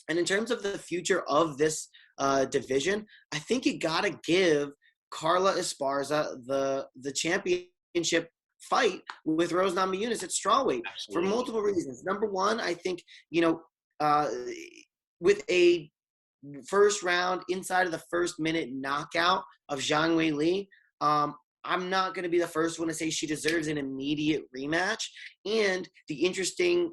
And in terms of the future of this division, I think you got to give Carla Esparza the championship fight with Rose Namajunas at strawweight. Absolutely. For multiple reasons. Number one, I think, with a first round inside of the first minute knockout of Zhang Weili, I'm not going to be the first one to say she deserves an immediate rematch. And the interesting,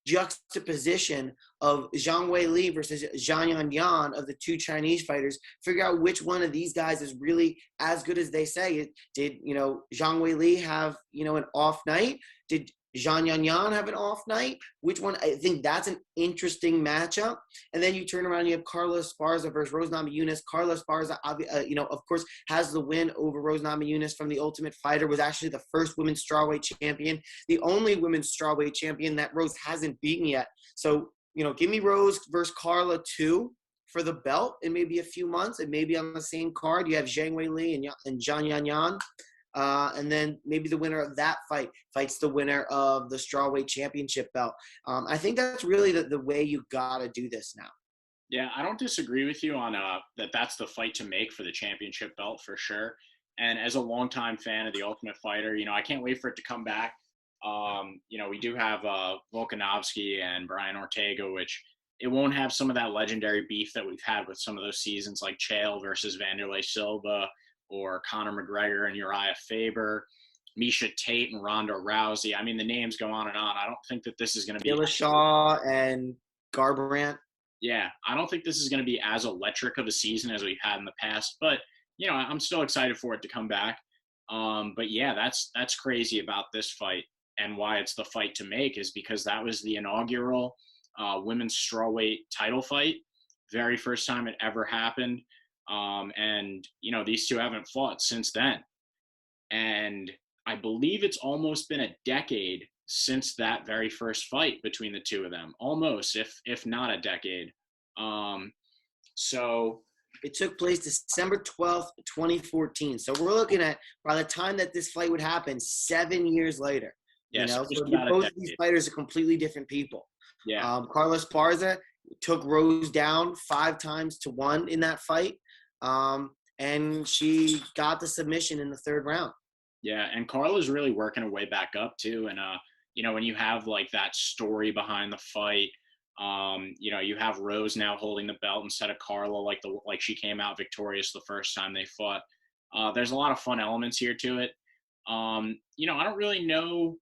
juxtaposition of Zhang Weili versus Xiaonan of the two Chinese fighters, figure out which one of these guys is really as good as they say. Did Zhang Weili have, an off night? Did Xiaonan have an off night? Which one? I think that's an interesting matchup. And then you turn around, you have Carla Esparza versus Rose Namajunas. Carla Esparza, of course, has the win over Rose Namajunas from The Ultimate Fighter, was actually the first women's strawweight champion, the only women's strawweight champion that Rose hasn't beaten yet. So, give me Rose versus Carla 2 for the belt in maybe a few months, and maybe on the same card you have Zhang Weili and Xiaonan. And then maybe the winner of that fights the winner of the strawweight championship belt. I think that's really the way you got to do this now. Yeah, I don't disagree with you on that's the fight to make for the championship belt for sure. And as a longtime fan of The Ultimate Fighter, I can't wait for it to come back. We do have Volkanovski and Brian Ortega, which it won't have some of that legendary beef that we've had with some of those seasons like Chael versus Vanderlei Silva, or Conor McGregor and Uriah Faber, Miesha Tate and Ronda Rousey. I mean, the names go on and on. I don't think that this is going to be Dillashaw and Garbrandt. Yeah, I don't think this is going to be as electric of a season as we've had in the past. But I'm still excited for it to come back. But yeah, that's crazy about this fight, and why it's the fight to make is because that was the inaugural women's strawweight title fight, very first time it ever happened. And these two haven't fought since then. And I believe it's almost been a decade since that very first fight between the two of them. Almost, if not a decade. So it took place December 12th, 2014. So we're looking at, by the time that this fight would happen, 7 years later. Yes, so both of these fighters are completely different people. Yeah. Carla Esparza took Rose down 5-1 in that fight. And she got the submission in the third round. Yeah, and Carla's really working her way back up too. And when you have like that story behind the fight, you have Rose now holding the belt instead of Carla, like she came out victorious the first time they fought. There's a lot of fun elements here to it. I don't really know.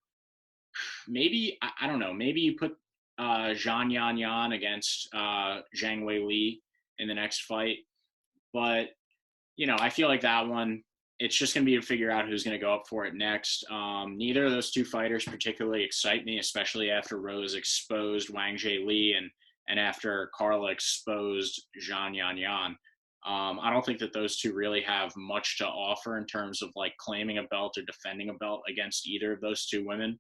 Maybe I don't know. Maybe you put Xiaonan against Zhang Weili in the next fight. But, I feel like that one, it's just going to be to figure out who's going to go up for it next. Neither of those two fighters particularly excite me, especially after Rose exposed Wang Li and after Carla exposed Xiaonan. I don't think that those two really have much to offer in terms of like claiming a belt or defending a belt against either of those two women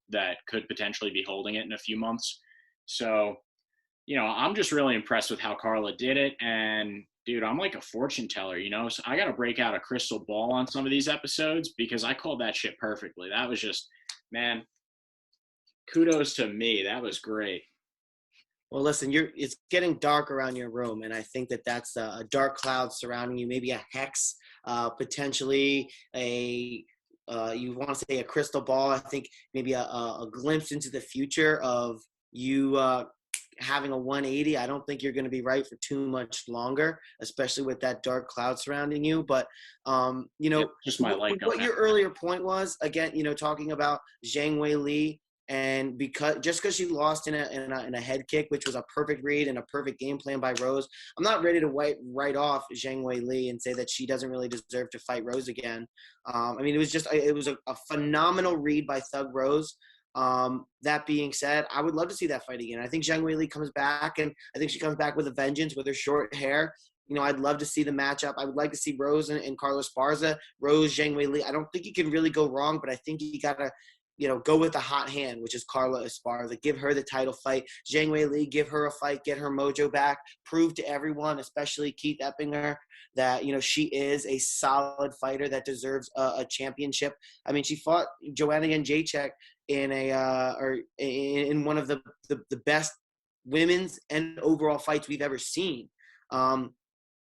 that could potentially be holding it in a few months. So, I'm just really impressed with how Carla did it. And dude, I'm like a fortune teller, so I got to break out a crystal ball on some of these episodes because I called that shit perfectly. That was just, man, kudos to me. That was great. Well, listen, it's getting dark around your room, and I think that's a dark cloud surrounding you, maybe a hex, potentially you want to say a crystal ball. I think maybe a glimpse into the future of you having a 180. I don't think you're going to be right for too much longer, especially with that dark cloud surrounding you. But, just my light what your earlier point was, again, talking about Zhang Weili, and because she lost in a head kick, which was a perfect read and a perfect game plan by Rose, I'm not ready to write off Zhang Weili and say that she doesn't really deserve to fight Rose again. It was a phenomenal read by Thug Rose. That being said, I would love to see that fight again. I think Zhang Weili comes back, and I think she comes back with a vengeance with her short hair. I'd love to see the matchup. I would like to see Rose and Carla Esparza, Rose, Zhang Weili. I don't think you can really go wrong, but I think you got to, go with the hot hand, which is Carla Esparza. Give her the title fight. Zhang Weili, give her a fight, get her mojo back, prove to everyone, especially Keith Eppinger, that, you know, she is a solid fighter that deserves a championship. I mean, she fought Joanna Jędrzejczyk in one of the best women's and overall fights we've ever seen.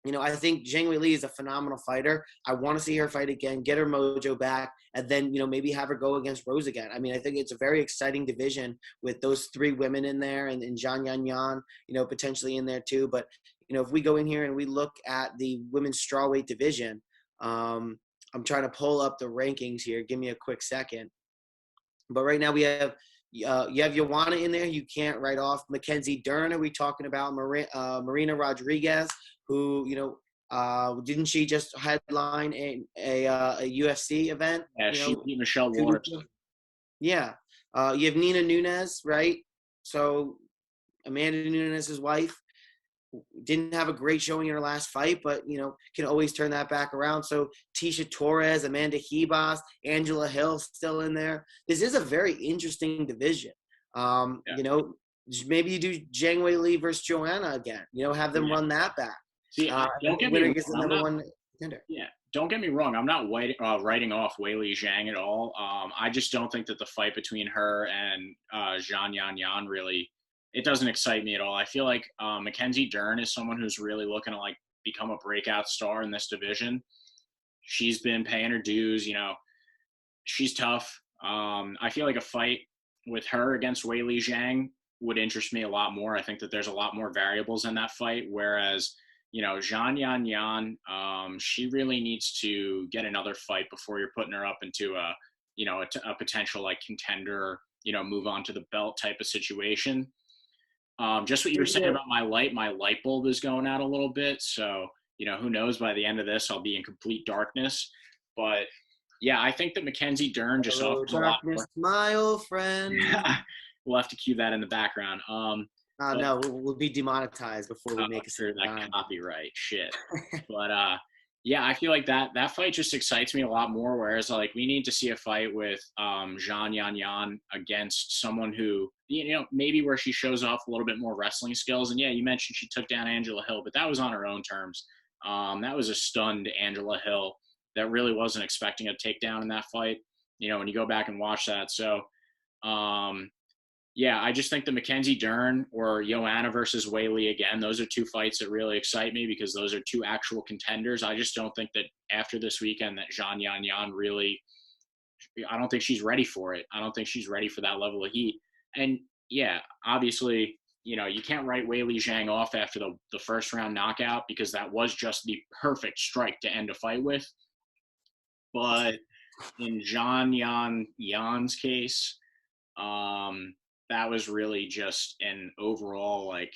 You know, I think Zhang Weili is a phenomenal fighter. I want to see her fight again, get her mojo back, and then, you know, maybe have her go against Rose again. I mean, I think it's a very exciting division with those 3 women in there, and Zhang Yan, you know, potentially in there too. But, you know, if we go in here and we look at the women's strawweight division, I'm trying to pull up the rankings here. Give me a quick second. But right now we have you have Joanna in there. You can't write off Mackenzie Dern. Are we talking about Marina Rodriguez, who, you know, didn't she just headline a UFC event? Yeah, she beat Michelle Waters. Yeah. You have Nina Nunes, right? So Amanda Nunes' wife didn't have a great showing in her last fight, but, you know, can always turn that back around. So Tisha Torres, Amanda Ribas, Angela Hill still in there. This is a very interesting division. You know, maybe you do Zhang Weili versus Joanna again. You know, have them run that back. See, don't get me wrong. Yeah, don't get me wrong. I'm not writing off Weili Zhang at all. I just don't think that the fight between her and Zhang Yan really, it doesn't excite me at all. I feel like Mackenzie Dern is someone who's really looking to like become a breakout star in this division. She's been paying her dues. You know, she's tough. I feel like a fight with her against Weili Zhang would interest me a lot more. I think that there's a lot more variables in that fight, whereas, you know, Zhang Yan, she really needs to get another fight before you're putting her up into a, you know, a potential like contender, you know, move on to the belt type of situation. Just what you were saying about my light bulb is going out a little bit. So, you know, who knows, by the end of this, I'll be in complete darkness. But yeah, I think that Mackenzie Dern just offers a lot more. My old friend. We'll have to cue that in the background. No, we'll be demonetized before we make sure that copyright shit. But yeah, I feel like that fight just excites me a lot more. Whereas like we need to see a fight with Zhang Yan against someone who, you know, maybe where she shows off a little bit more wrestling skills. And yeah, you mentioned she took down Angela Hill, but that was on her own terms. That was a stunned Angela Hill that really wasn't expecting a takedown in that fight. You know, when you go back and watch that. So yeah, I just think the Mackenzie Dern or Joanna versus Weili again, those are 2 fights that really excite me because those are 2 actual contenders. I just don't think that after this weekend that Zhang Yan really, I don't think she's ready for it. I don't think she's ready for that level of heat. And yeah, obviously, you know, you can't write Weili Zhang off after the first round knockout because that was just the perfect strike to end a fight with. But in Zhang Yan's case, that was really just an overall like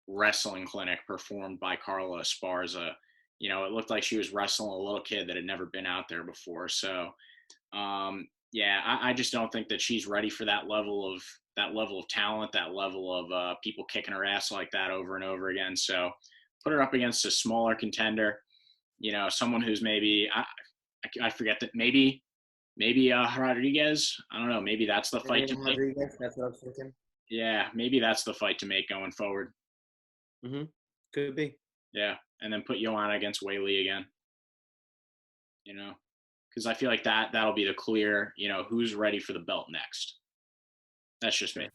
wrestling clinic performed by Carla Esparza. You know, it looked like she was wrestling a little kid that had never been out there before. So, yeah, I just don't think that she's ready for that level of talent, that level of people kicking her ass like that over and over again. So, put her up against a smaller contender. You know, someone who's maybe I forget that maybe Rodriguez. I don't know. Maybe that's the fight to make. Rodriguez, that's what I'm thinking. Yeah, maybe that's the fight to make going forward. Could be. Yeah, and then put Joanna against Weili again. You know, because I feel like that'll be the clear, you know, who's ready for the belt next. That's just me.